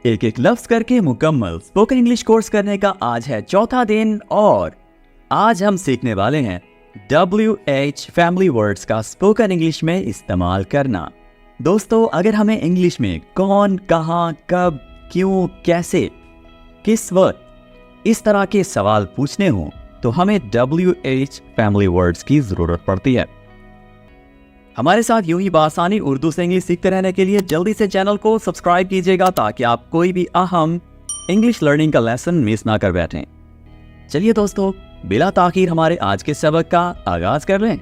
एक एक लफ्ज करके मुकम्मल स्पोकन इंग्लिश कोर्स करने का आज है चौथा दिन और आज हम सीखने वाले हैं WH फैमिली वर्ड्स का स्पोकन इंग्लिश में इस्तेमाल करना। दोस्तों, अगर हमें इंग्लिश में कौन, कहाँ, कब, क्यों, कैसे, किस वक्त इस तरह के सवाल पूछने हों तो हमें WH फैमिली वर्ड्स की जरूरत पड़ती है। हमारे साथ यूं ही बासानी उर्दू से इंग्लिश सीखते रहने के लिए जल्दी से चैनल को सब्सक्राइब कीजिएगा ताकि आप कोई भी अहम इंग्लिश लर्निंग का लेसन मिस ना कर बैठें। चलिए दोस्तों, बिला ताखीर हमारे आज के सबक का आगाज कर लें।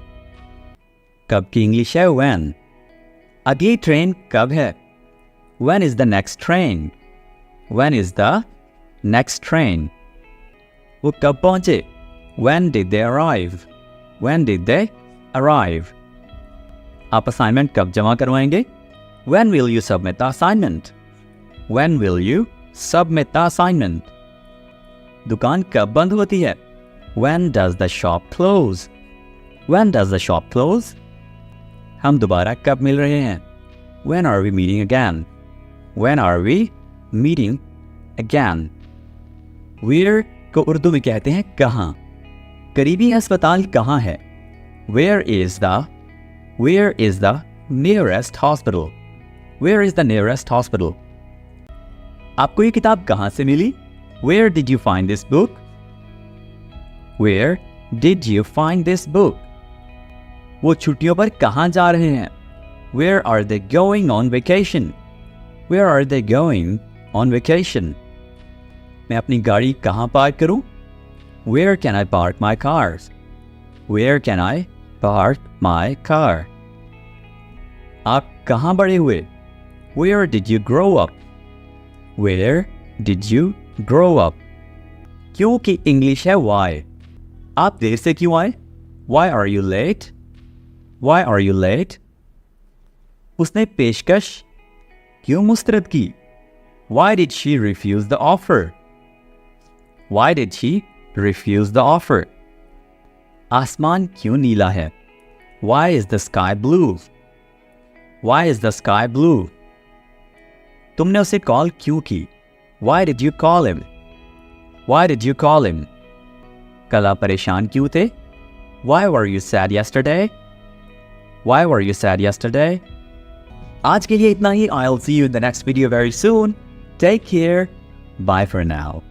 कब की इंग्लिश है व्हेन। अगली ट्रेन कब है? When is the next train. When is the next train. वो कब पहुंचे? When did they arrive. When did they arrive. आप असाइनमेंट कब जमा करवाएंगे? When will you submit the assignment? When will you submit the assignment? दुकान कब बंद होती है? When does the shop close? When does the shop close? हम दोबारा कब मिल रहे हैं? When are we meeting again? When are we meeting again? Where को उर्दू में कहते हैं कहाँ। करीबी अस्पताल कहाँ है? Where is the nearest hospital? Where is the nearest hospital? आपको ये किताब कहाँ से मिली? Where did you find this book? Where did you find this book? वो छुट्टियों पर कहाँ जा रहे हैं? Where are they going on vacation? Where are they going on vacation? मैं अपनी गाड़ी कहाँ पार्क करूँ? Where can I park my cars? Where can I park my car? आप कहाँ बड़े हुए? Where did you grow up? Where did you grow up? क्यों की इंग्लिश है why। आप देर से क्यों आए? Why are you late? Why are you late? उसने पेशकश क्यों मुस्तरद की? Why did she refuse the offer? Why did she refuse the offer? आसमान क्यों नीला है? Why is the sky blue? Why is the sky blue? तुमने उसे कॉल क्यों की? Why did you call him? Why did you call him? कल आप परेशान क्यों थे? Why were you sad yesterday? Why were you sad yesterday? आज के लिए इतना ही। I'll see you in the next video very soon. Take care. Bye for now.